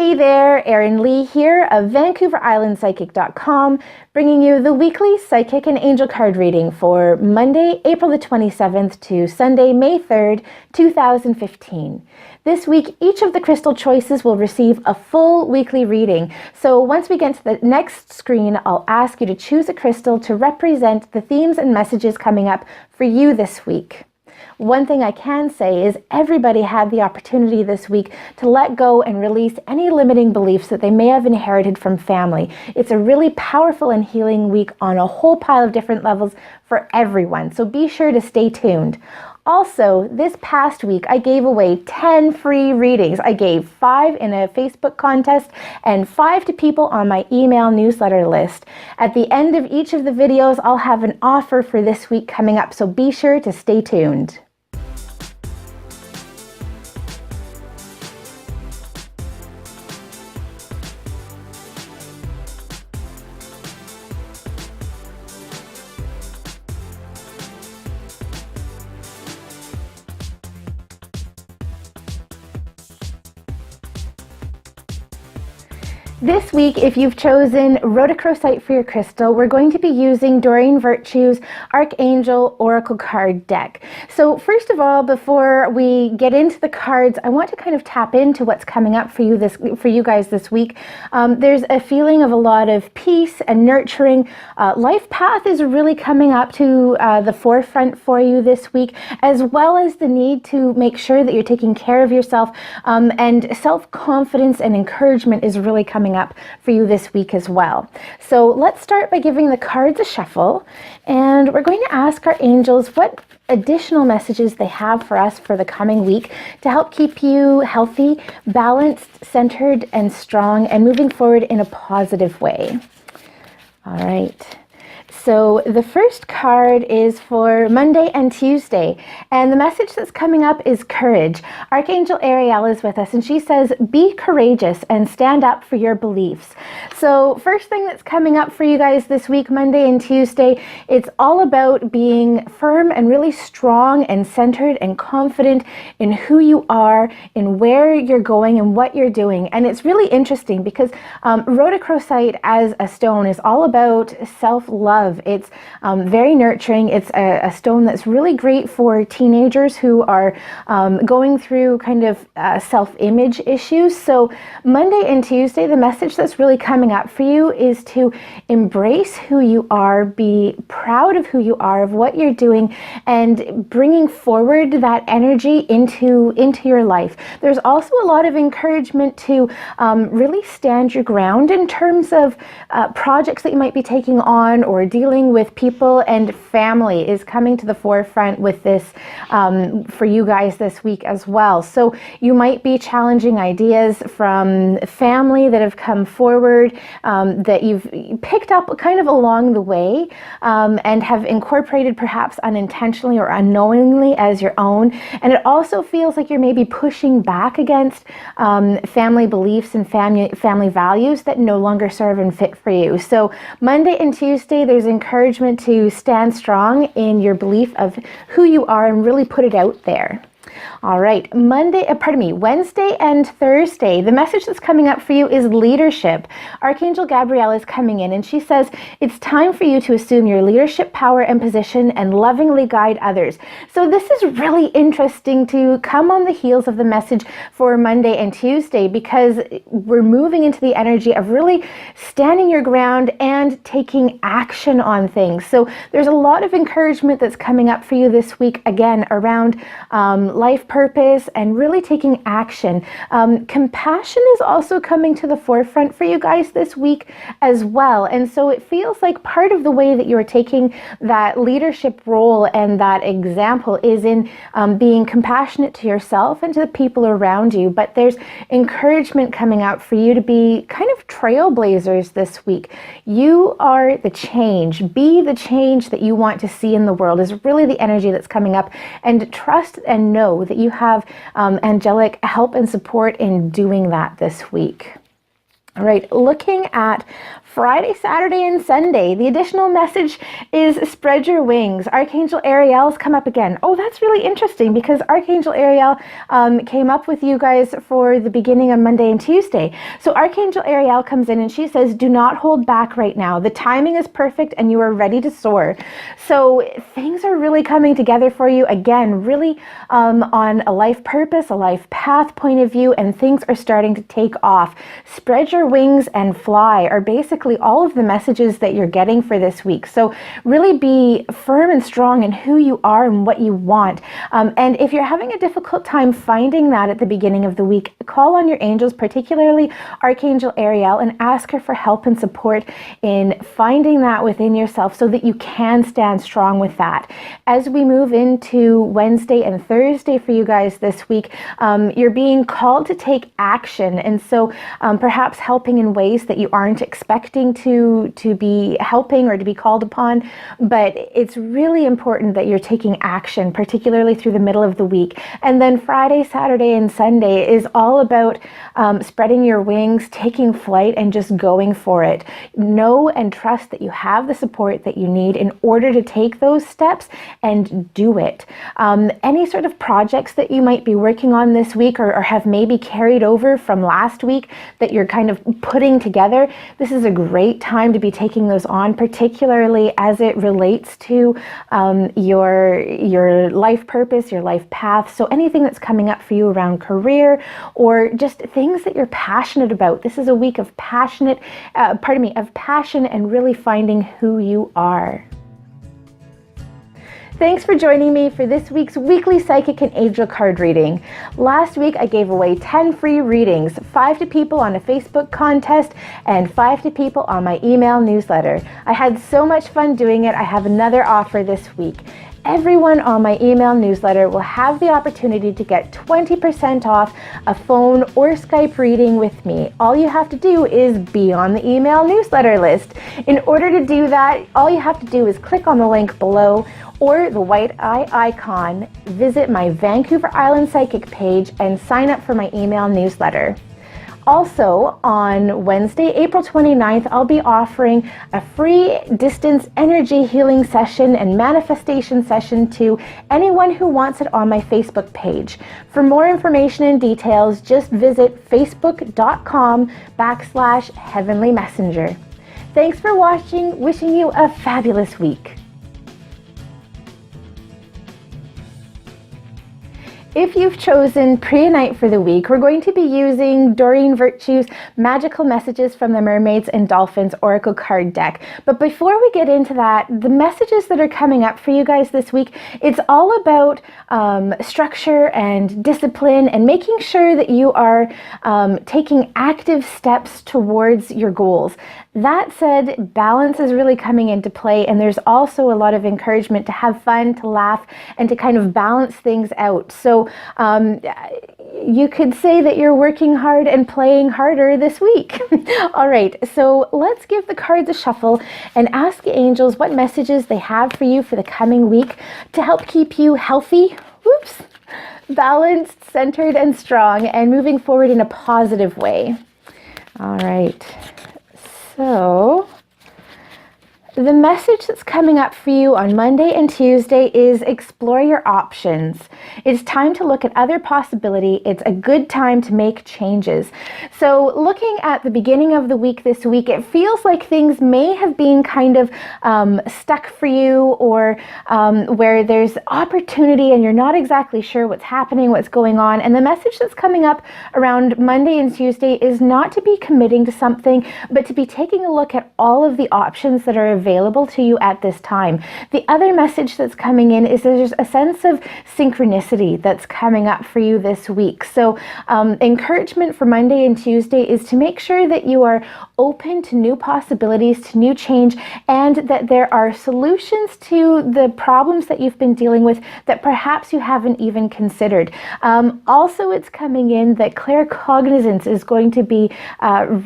Hey there, Erin Lee here of VancouverIslandPsychic.com, bringing you the weekly Psychic and Angel card reading for Monday, April the 27th to Sunday, May 3rd, 2015. This week, each of the crystal choices will receive a full weekly reading. So once we get to the next screen, I'll ask you to choose a crystal to represent the themes and messages coming up for you this week. One thing I can say is everybody had the opportunity this week to let go and release any limiting beliefs that they may have inherited from family. It's a really powerful and healing week on a whole pile of different levels for everyone, so be sure to stay tuned. Also, this past week, I gave away 10 free readings. I gave 5 in a Facebook contest and 5 to people on my email newsletter list. At the end of each of the videos, I'll have an offer for this week coming up, so be sure to stay tuned. This week, if you've chosen Rhodocrosite for your crystal, we're going to be using Doreen Virtue's Archangel Oracle card deck. So first of all, before we get into the cards, I want to kind of tap into what's coming up for you guys this week. There's a feeling of a lot of peace and nurturing. Life path is really coming up to the forefront for you this week, as well as the need to make sure that you're taking care of yourself, and self-confidence and encouragement is really coming up for you this week as well. So let's start by giving the cards a shuffle, and we're going to ask our angels what additional messages they have for us for the coming week to help keep you healthy, balanced, centered, and strong, and moving forward in a positive way. All right. So the first card is for Monday and Tuesday, and the message that's coming up is courage. Archangel Ariel is with us, and she says, be courageous and stand up for your beliefs. So first thing that's coming up for you guys this week, Monday and Tuesday, it's all about being firm and really strong and centered and confident in who you are, in where you're going and what you're doing. And it's really interesting because Rhodocrosite as a stone is all about self-love. It's very nurturing. It's a stone that's really great for teenagers who are going through kind of self-image issues. So Monday and Tuesday, the message that's really coming up for you is to embrace who you are, be proud of who you are, of what you're doing, and bringing forward that energy into your life. There's also a lot of encouragement to really stand your ground in terms of projects that you might be taking on, or dealing with people, and family is coming to the forefront with this for you guys this week as well. So you might be challenging ideas from family that have come forward, that you've picked up kind of along the way, and have incorporated perhaps unintentionally or unknowingly as your own. And it also feels like you're maybe pushing back against family beliefs and family values that no longer serve and fit for you. So Monday and Tuesday, there's encouragement to stand strong in your belief of who you are and really put it out there. All right, Wednesday and Thursday, the message that's coming up for you is leadership. Archangel Gabrielle is coming in, and she says, it's time for you to assume your leadership power and position and lovingly guide others. So this is really interesting to come on the heels of the message for Monday and Tuesday, because we're moving into the energy of really standing your ground and taking action on things. So there's a lot of encouragement that's coming up for you this week, again, around life purpose and really taking action. Compassion is also coming to the forefront for you guys this week as well. And so it feels like part of the way that you're taking that leadership role and that example is in being compassionate to yourself and to the people around you. But there's encouragement coming out for you to be kind of trailblazers this week. You are the change. Be the change that you want to see in the world is really the energy that's coming up. And trust and know that you have angelic help and support in doing that this week. All right, looking at Friday, Saturday, and Sunday. The additional message is spread your wings. Archangel Ariel's come up again. Oh, that's really interesting because Archangel Ariel came up with you guys for the beginning of Monday and Tuesday. So Archangel Ariel comes in and she says, do not hold back right now. The timing is perfect and you are ready to soar. So things are really coming together for you again, really on a life purpose, a life path point of view, and things are starting to take off. Spread your wings and fly are basically all of the messages that you're getting for this week. So really be firm and strong in who you are and what you want. And if you're having a difficult time finding that at the beginning of the week, call on your angels, particularly Archangel Ariel, and ask her for help and support in finding that within yourself so that you can stand strong with that. As we move into Wednesday and Thursday for you guys this week, you're being called to take action. And so perhaps helping in ways that you aren't expecting to be helping or to be called upon. But it's really important that you're taking action, particularly through the middle of the week. And then Friday, Saturday, and Sunday is all about spreading your wings, taking flight, and just going for it. Know and trust that you have the support that you need in order to take those steps and do it. Any sort of projects that you might be working on this week or have maybe carried over from last week that you're kind of putting together, this is a great time to be taking those on, particularly as it relates to your life purpose, your life path. So anything that's coming up for you around career or just things that you're passionate about. This is a week of passion and really finding who you are. Thanks for joining me for this week's weekly psychic and angel card reading. Last week I gave away 10 free readings, 5 to people on a Facebook contest and 5 to people on my email newsletter. I had so much fun doing it. I have another offer this week. Everyone on my email newsletter will have the opportunity to get 20% off a phone or Skype reading with me. All you have to do is be on the email newsletter list. In order to do that, all you have to do is click on the link below or the white eye icon, visit my Vancouver Island Psychic page, and sign up for my email newsletter. Also, on Wednesday, April 29th, I'll be offering a free distance energy healing session and manifestation session to anyone who wants it on my Facebook page. For more information and details, just visit facebook.com/Heavenly Messenger. Thanks for watching. Wishing you a fabulous week. If you've chosen Prehnite for the week, we're going to be using Doreen Virtue's Magical Messages from the Mermaids and Dolphins Oracle card deck. But before we get into that, the messages that are coming up for you guys this week, it's all about structure and discipline and making sure that you are taking active steps towards your goals. That said, balance is really coming into play, and there's also a lot of encouragement to have fun, to laugh, and to kind of balance things out. So you could say that you're working hard and playing harder this week. All right, so let's give the cards a shuffle and ask the angels what messages they have for you for the coming week to help keep you healthy, balanced, centered, and strong, and moving forward in a positive way. All right. So the message that's coming up for you on Monday and Tuesday is explore your options. It's time to look at other possibility. It's a good time to make changes. So looking at the beginning of the week this week, it feels like things may have been kind of stuck for you or where there's opportunity and you're not exactly sure what's happening, what's going on. And the message that's coming up around Monday and Tuesday is not to be committing to something, but to be taking a look at all of the options that are available to you at this time. The other message that's coming in is there's a sense of synchronicity that's coming up for you this week. So encouragement for Monday and Tuesday is to make sure that you are open to new possibilities, to new change, and that there are solutions to the problems that you've been dealing with that perhaps you haven't even considered. Also, it's coming in that claircognizance is going to be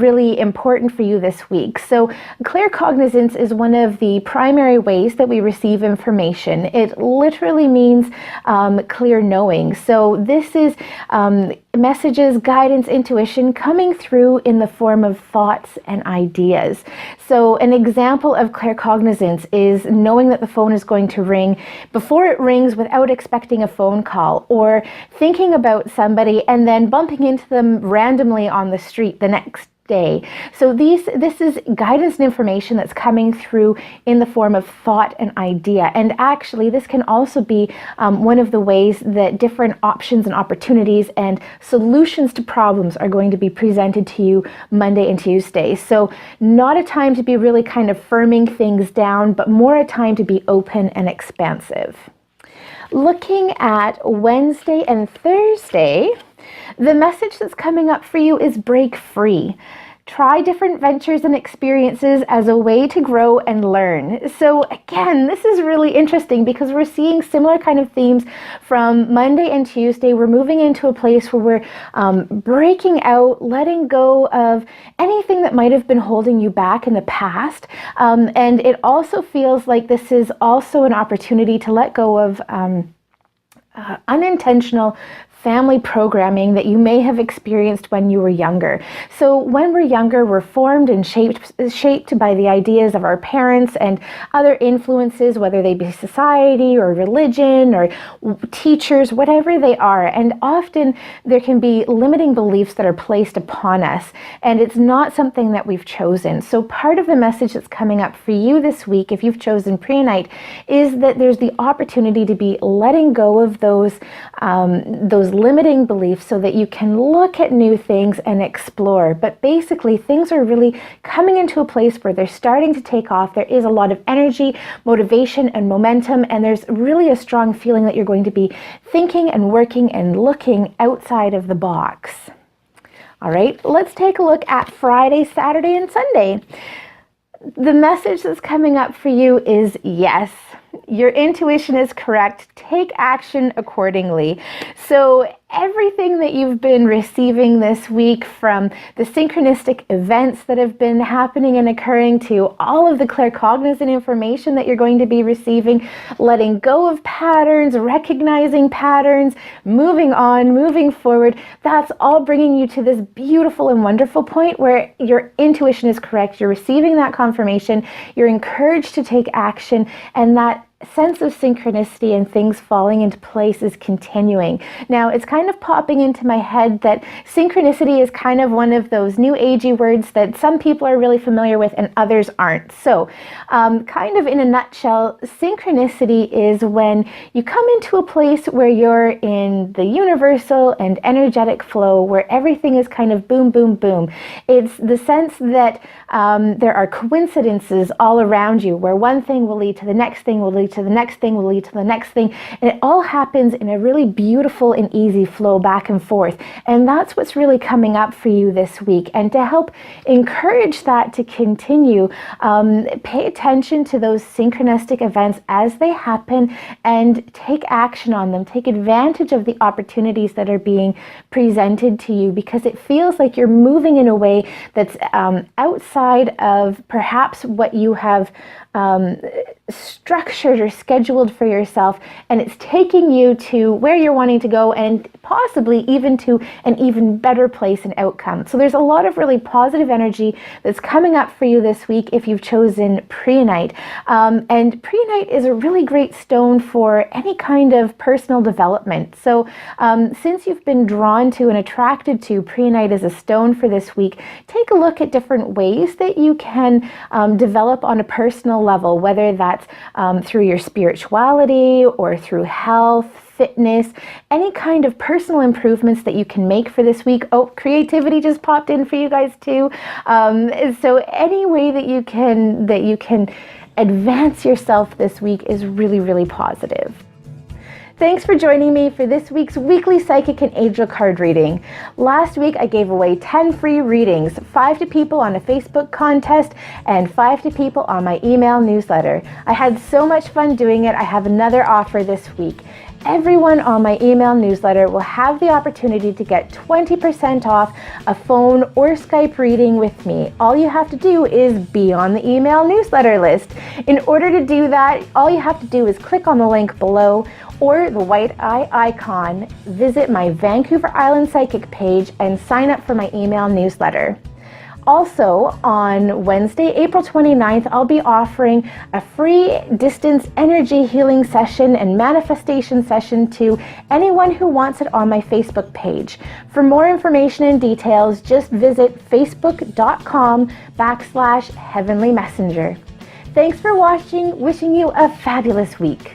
really important for you this week. So claircognizance is one one of the primary ways that we receive information. It literally means clear knowing. So this is messages, guidance, intuition coming through in the form of thoughts and ideas. So an example of claircognizance is knowing that the phone is going to ring before it rings without expecting a phone call, or thinking about somebody and then bumping into them randomly on the street the next day. So this is guidance and information that's coming through in the form of thought and idea. And actually, this can also be one of the ways that different options and opportunities and solutions to problems are going to be presented to you Monday and Tuesday. So not a time to be really kind of firming things down, but more a time to be open and expansive. Looking at Wednesday and Thursday, the message that's coming up for you is break free. Try different ventures and experiences as a way to grow and learn. So again, this is really interesting because we're seeing similar kind of themes from Monday and Tuesday. We're moving into a place where we're breaking out, letting go of anything that might have been holding you back in the past. And it also feels like this is also an opportunity to let go of unintentional family programming that you may have experienced when you were younger. So when we're younger, we're formed and shaped by the ideas of our parents and other influences, whether they be society or religion or teachers, whatever they are. And often there can be limiting beliefs that are placed upon us, and it's not something that we've chosen. So part of the message that's coming up for you this week, if you've chosen Prehnite, is that there's the opportunity to be letting go of those limiting beliefs so that you can look at new things and explore. But basically, things are really coming into a place where they're starting to take off. There is a lot of energy, motivation, and momentum, and there's really a strong feeling that you're going to be thinking and working and looking outside of the box. All right, let's take a look at Friday, Saturday, and Sunday. The message that's coming up for you is yes. Your intuition is correct. Take action accordingly. So everything that you've been receiving this week, from the synchronistic events that have been happening and occurring to all of the claircognizant information that you're going to be receiving, letting go of patterns, recognizing patterns, moving on, moving forward, that's all bringing you to this beautiful and wonderful point where your intuition is correct. You're receiving that confirmation. You're encouraged to take action, and that sense of synchronicity and things falling into place is continuing. Now, it's kind of popping into my head that synchronicity is kind of one of those new agey words that some people are really familiar with and others aren't. So kind of in a nutshell, synchronicity is when you come into a place where you're in the universal and energetic flow, where everything is kind of boom, boom, boom. It's the sense that there are coincidences all around you, where one thing will lead to the next thing, will lead to the next thing, will lead to the next thing, and it all happens in a really beautiful and easy flow back and forth. And that's what's really coming up for you this week. And to help encourage that to continue, pay attention to those synchronistic events as they happen and take action on them. Take advantage of the opportunities that are being presented to you, because it feels like you're moving in a way that's outside of perhaps what you have structured or scheduled for yourself, and it's taking you to where you're wanting to go, and possibly even to an even better place and outcome. So there's a lot of really positive energy that's coming up for you this week if you've chosen Prehnite. And Prehnite is a really great stone for any kind of personal development. So since you've been drawn to and attracted to Prehnite as a stone for this week, take a look at different ways that you can develop on a personal level, whether that's through your spirituality or through health, fitness, any kind of personal improvements that you can make for this week. Oh, creativity just popped in for you guys too. So any way that you can advance yourself this week is really, really positive. Thanks for joining me for this week's weekly psychic and angel card reading. Last week I gave away 10 free readings, 5 to people on a Facebook contest and 5 to people on my email newsletter. I had so much fun doing it. I have another offer this week. everyone on my email newsletter will have the opportunity to get 20% off a phone or Skype reading with me. All you have to do is be on the email newsletter list. In order to do that, all you have to do is click on the link below or the white eye icon, visit my Vancouver Island Psychic page, and sign up for my email newsletter. Also, on Wednesday, April 29th, I'll be offering a free distance energy healing session and manifestation session to anyone who wants it on my Facebook page. For more information and details, just visit facebook.com/Heavenly Messenger. Thanks for watching. Wishing you a fabulous week.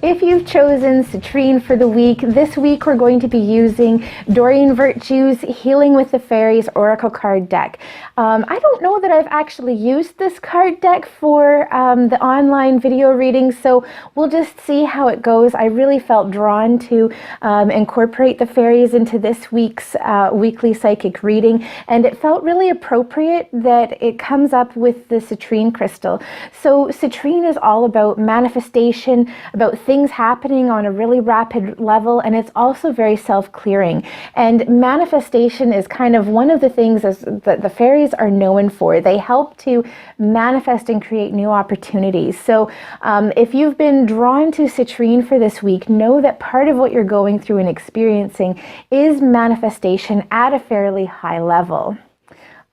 If you've chosen Citrine for the week, this week we're going to be using Doreen Virtue's Healing with the Fairies Oracle card deck. I don't know that I've actually used this card deck for the online video reading, so we'll just see how it goes. I really felt drawn to incorporate the fairies into this week's weekly psychic reading, and it felt really appropriate that it comes up with the Citrine crystal. So Citrine is all about manifestation, about things happening on a really rapid level, and it's also very self-clearing. And manifestation is kind of one of the things that the fairies are known for. They help to manifest and create new opportunities. So if you've been drawn to Citrine for this week, know that part of what you're going through and experiencing is manifestation at a fairly high level.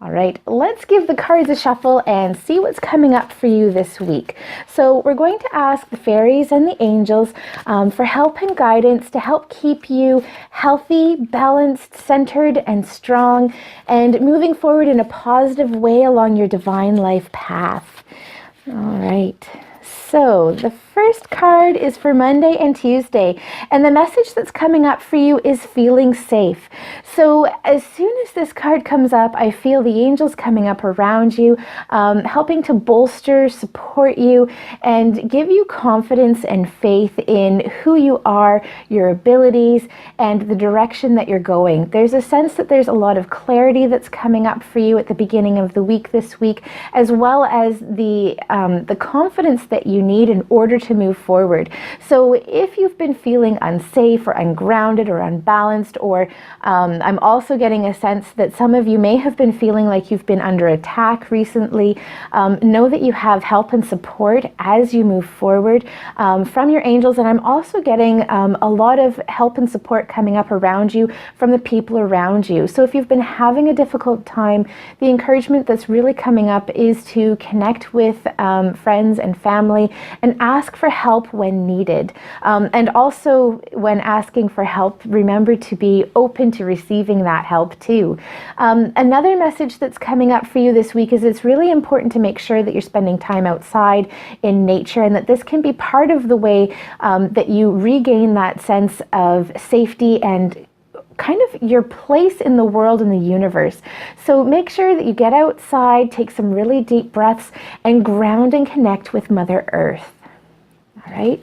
All right, let's give the cards a shuffle and see what's coming up for you this week. So we're going to ask the fairies and the angels for help and guidance to help keep you healthy, balanced, centered, and strong, and moving forward in a positive way along your divine life path. All right. So the first card is for Monday and Tuesday, and the message that's coming up for you is feeling safe. So as soon as this card comes up, I feel the angels coming up around you, helping to bolster, support you, and give you confidence and faith in who you are, your abilities, and the direction that you're going. There's a sense that there's a lot of clarity that's coming up for you at the beginning of the week this week, as well as the confidence that you need in order to move forward. So if you've been feeling unsafe or ungrounded or unbalanced, or I'm also getting a sense that some of you may have been feeling like you've been under attack recently, know that you have help and support as you move forward from your angels. And I'm also getting a lot of help and support coming up around you from the people around you. So if you've been having a difficult time, the encouragement that's really coming up is to connect with friends and family and ask for help when needed. And also, when asking for help, remember to be open to receiving that help too. Another message that's coming up for you this week is it's really important to make sure that you're spending time outside in nature, and that this can be part of the way that you regain that sense of safety and kind of your place in the world and the universe. So make sure that you get outside, take some really deep breaths, and ground and connect with Mother Earth. All right.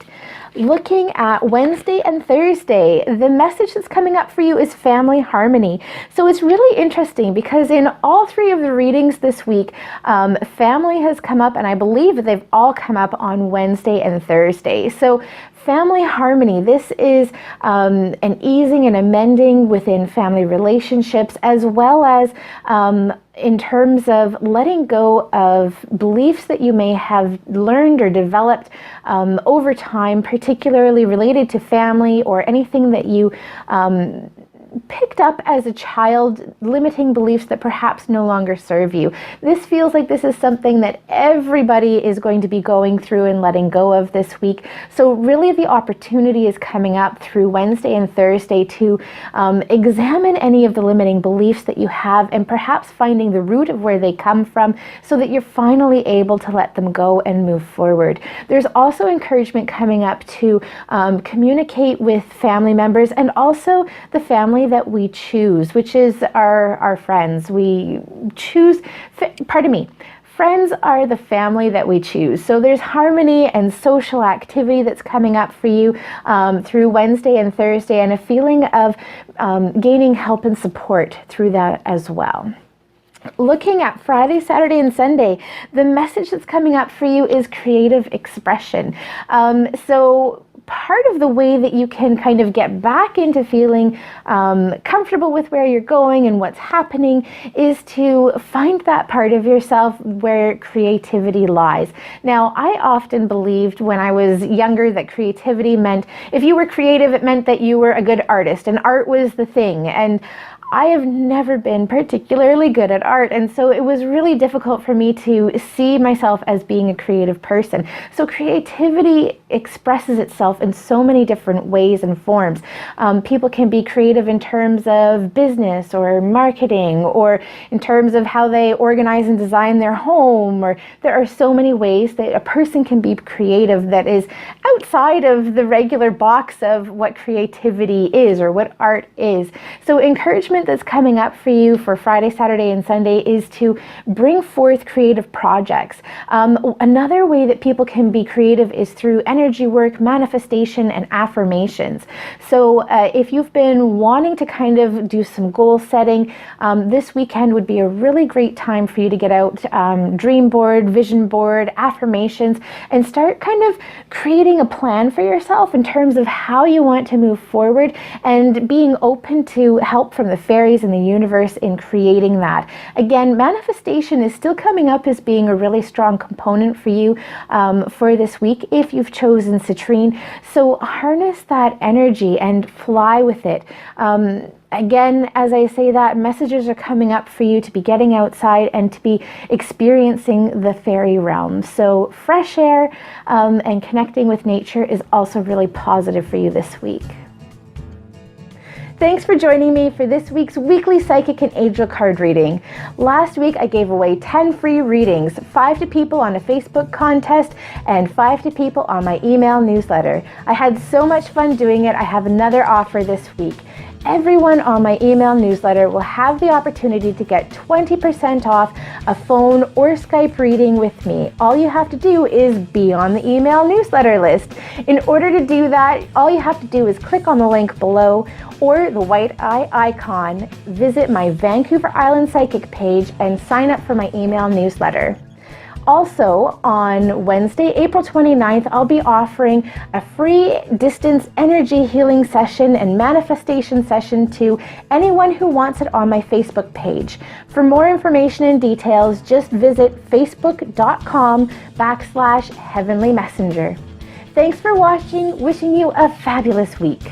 Looking at Wednesday and Thursday, the message that's coming up for you is family harmony. So it's really interesting because in all three of the readings this week, family has come up, and I believe that they've all come up on Wednesday and Thursday. So family harmony, this is an easing and amending within family relationships, as well as in terms of letting go of beliefs that you may have learned or developed over time, particularly related to family or anything that you picked up as a child, limiting beliefs that perhaps no longer serve you. This feels like this is something that everybody is going to be going through and letting go of this week. So really the opportunity is coming up through Wednesday and Thursday to examine any of the limiting beliefs that you have, and perhaps finding the root of where they come from, so that you're finally able to let them go and move forward. There's also encouragement coming up to communicate with family members, and also the family that we choose, which is our friends. We choose, friends are the family that we choose. So there's harmony and social activity that's coming up for you through Wednesday and Thursday, and a feeling of gaining help and support through that as well. looking at Friday, Saturday, and Sunday, the message that's coming up for you is creative expression. So part of the way that you can kind of get back into feeling comfortable with where you're going and what's happening is to find that part of yourself where creativity lies. Now, I often believed when I was younger that creativity meant if you were creative, it meant that you were a good artist and art was the thing. And I have never been particularly good at art, and so it was really difficult for me to see myself as being a creative person. So creativity expresses itself in so many different ways and forms. People can be creative in terms of business or marketing, or in terms of how they organize and design their home, or there are so many ways that a person can be creative that is outside of the regular box of what creativity is or what art is. So encouragement that's coming up for you for Friday, Saturday, and Sunday is to bring forth creative projects. Another way that people can be creative is through energy work, manifestation, and affirmations. So if you've been wanting to kind of do some goal setting, this weekend would be a really great time for you to get out dream board, vision board, affirmations, and start kind of creating a plan for yourself in terms of how you want to move forward, and being open to help from the fairies and the universe in creating that. Again, manifestation is still coming up as being a really strong component for you for this week if you've chosen Citrine. So harness that energy and fly with it. Again, as I say that, messages are coming up for you to be getting outside and to be experiencing the fairy realm. So fresh air and connecting with nature is also really positive for you this week. Thanks for joining me for this week's weekly psychic and angel card reading. Last week I gave away 10 free readings, 5 to people on a Facebook contest and 5 to people on my email newsletter. I had so much fun doing it. I have another offer this week. Everyone on my email newsletter will have the opportunity to get 20% off a phone or Skype reading with me. All you have to do is be on the email newsletter list. In order to do that, all you have to do is click on the link below or the white eye icon, visit my Vancouver Island Psychic page, and sign up for my email newsletter. Also, on Wednesday, April 29th, I'll be offering a free distance energy healing session and manifestation session to anyone who wants it on my Facebook page. For more information and details, just visit facebook.com/heavenly messenger. Thanks for watching. Wishing you a fabulous week.